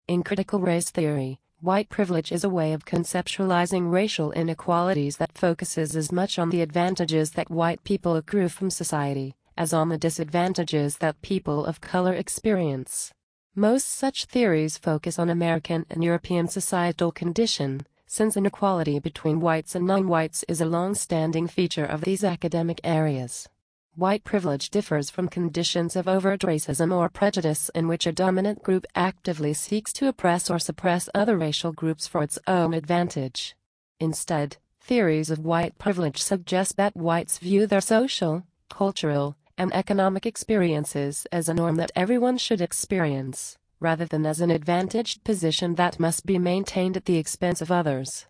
In critical race theory, white privilege is a way of conceptualizing racial inequalities that focuses as much on the advantages that white people accrue from society, as on the disadvantages that people of color experience. Most such theories focus on American and European societal condition, since inequality between whites and non-whites is a long-standing feature of these academic areas. White privilege differs from conditions of overt racism or prejudice in which a dominant group actively seeks to oppress or suppress other racial groups for its own advantage. Instead, theories of white privilege suggest that whites view their social, cultural, and economic experiences as a norm that everyone should experience, rather than as an advantaged position that must be maintained at the expense of others.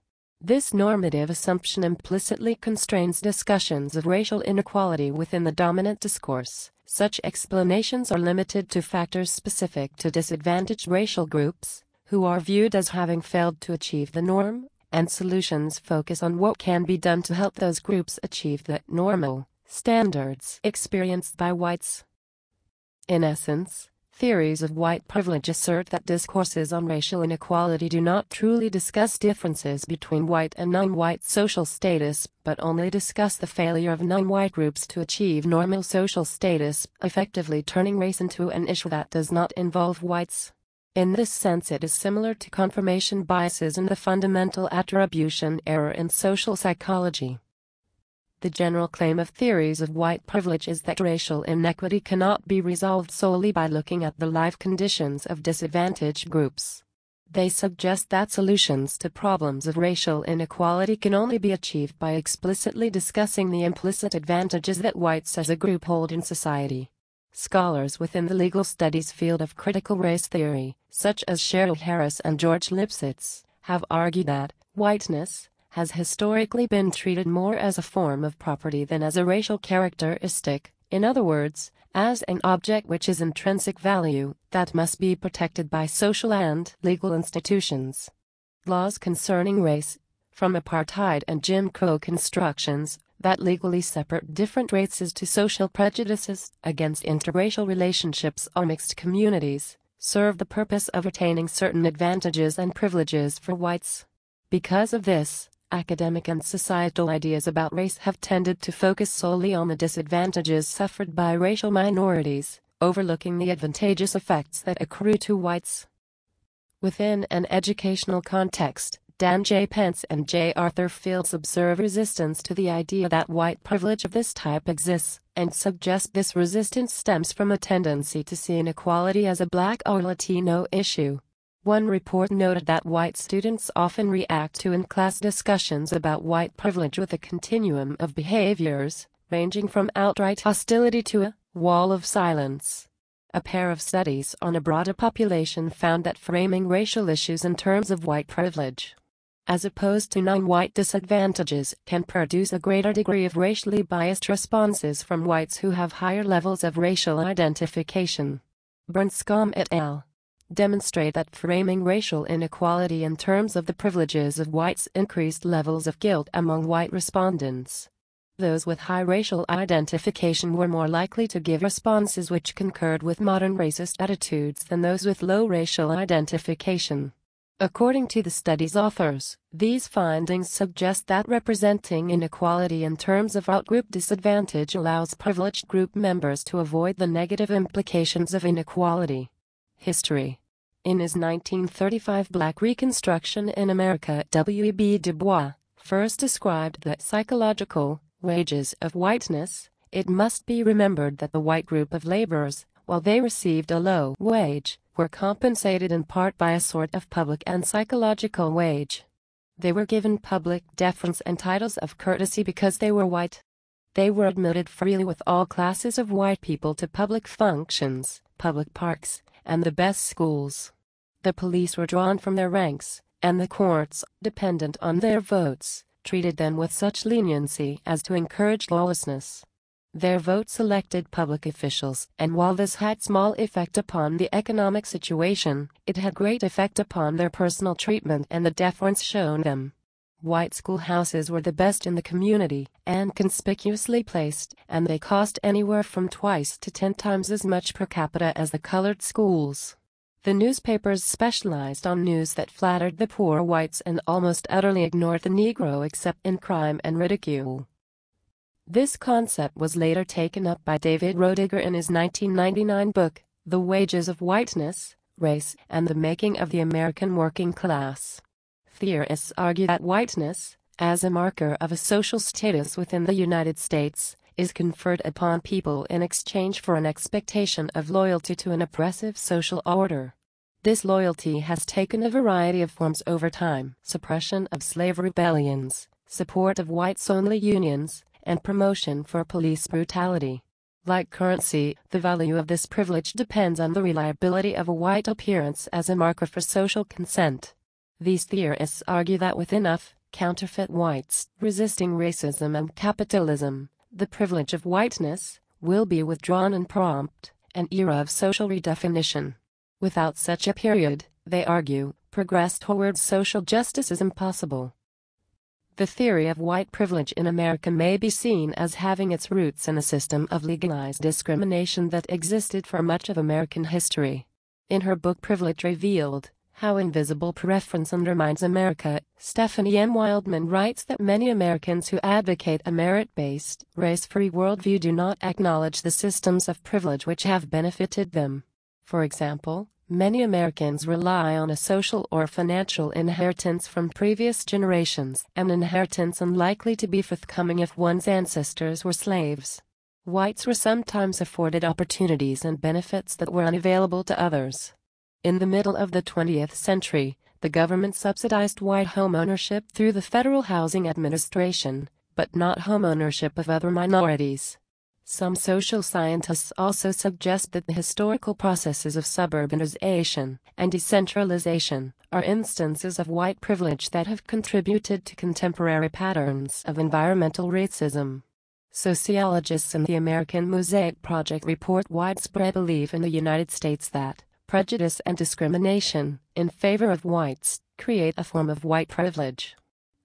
This normative assumption implicitly constrains discussions of racial inequality within the dominant discourse. Such explanations are limited to factors specific to disadvantaged racial groups, who are viewed as having failed to achieve the norm, and solutions focus on what can be done to help those groups achieve the normal standards experienced by whites. In essence, theories of white privilege assert that discourses on racial inequality do not truly discuss differences between white and non-white social status, but only discuss the failure of non-white groups to achieve normal social status, effectively turning race into an issue that does not involve whites. In this sense, it is similar to confirmation biases and the fundamental attribution error in social psychology. The general claim of theories of white privilege is that racial inequity cannot be resolved solely by looking at the life conditions of disadvantaged groups. They suggest that solutions to problems of racial inequality can only be achieved by explicitly discussing the implicit advantages that whites as a group hold in society. Scholars within the legal studies field of critical race theory, such as Cheryl Harris and George Lipsitz, have argued that whiteness has historically been treated more as a form of property than as a racial characteristic, in other words, as an object which is intrinsic value that must be protected by social and legal institutions. Laws concerning race, from apartheid and Jim Crow constructions that legally separate different races to social prejudices against interracial relationships or mixed communities, serve the purpose of retaining certain advantages and privileges for whites. Because of this, academic and societal ideas about race have tended to focus solely on the disadvantages suffered by racial minorities, overlooking the advantageous effects that accrue to whites. Within an educational context, Dan J. Pence and J. Arthur Fields observe resistance to the idea that white privilege of this type exists, and suggest this resistance stems from a tendency to see inequality as a Black or Latino issue. One report noted that white students often react to in-class discussions about white privilege with a continuum of behaviors, ranging from outright hostility to a wall of silence. A pair of studies on a broader population found that framing racial issues in terms of white privilege, as opposed to non-white disadvantages, can produce a greater degree of racially biased responses from whites who have higher levels of racial identification. Branscombe et al. Demonstrate that framing racial inequality in terms of the privileges of whites increased levels of guilt among white respondents. Those with high racial identification were more likely to give responses which concurred with modern racist attitudes than those with low racial identification. According to the study's authors, these findings suggest that representing inequality in terms of outgroup disadvantage allows privileged group members to avoid the negative implications of inequality. History. In his 1935 Black Reconstruction in America, W.E.B. Du Bois first described the psychological wages of whiteness. It must be remembered that the white group of laborers, while they received a low wage, were compensated in part by a sort of public and psychological wage. They were given public deference and titles of courtesy because they were white. They were admitted freely with all classes of white people to public functions, public parks, and the best schools. The police were drawn from their ranks, and the courts, dependent on their votes, treated them with such leniency as to encourage lawlessness. Their votes elected public officials, and while this had small effect upon the economic situation, it had great effect upon their personal treatment and the deference shown them. White schoolhouses were the best in the community, and conspicuously placed, and they cost anywhere from twice to 10 times as much per capita as the colored schools. The newspapers specialized on news that flattered the poor whites and almost utterly ignored the Negro except in crime and ridicule. This concept was later taken up by David Roediger in his 1999 book, The Wages of Whiteness, Race, and the Making of the American Working Class. Theorists argue that whiteness, as a marker of a social status within the United States, is conferred upon people in exchange for an expectation of loyalty to an oppressive social order. This loyalty has taken a variety of forms over time: suppression of slave rebellions, support of whites-only unions, and promotion for police brutality. Like currency, the value of this privilege depends on the reliability of a white appearance as a marker for social consent. These theorists argue that with enough counterfeit whites resisting racism and capitalism, the privilege of whiteness will be withdrawn and prompt an era of social redefinition. Without such a period, they argue, progress towards social justice is impossible. The theory of white privilege in America may be seen as having its roots in a system of legalized discrimination that existed for much of American history. In her book Privilege Revealed: How Invisible Preference Undermines America, Stephanie M. Wildman writes that many Americans who advocate a merit-based, race-free worldview do not acknowledge the systems of privilege which have benefited them. For example, many Americans rely on a social or financial inheritance from previous generations, an inheritance unlikely to be forthcoming if one's ancestors were slaves. Whites were sometimes afforded opportunities and benefits that were unavailable to others. In the middle of the 20th century, the government subsidized white home ownership through the Federal Housing Administration, but not home ownership of other minorities. Some social scientists also suggest that the historical processes of suburbanization and decentralization are instances of white privilege that have contributed to contemporary patterns of environmental racism. Sociologists in the American Mosaic Project report widespread belief in the United States that prejudice and discrimination in favor of whites create a form of white privilege.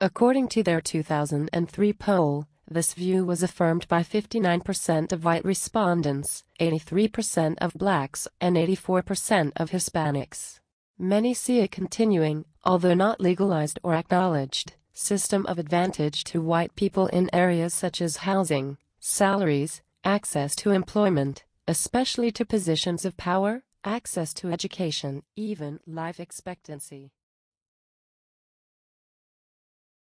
According to their 2003 poll, this view was affirmed by 59% of white respondents, 83% of blacks, and 84% of Hispanics. Many see a continuing, although not legalized or acknowledged, system of advantage to white people in areas such as housing, salaries, access to employment, especially to positions of power, access to education, even life expectancy.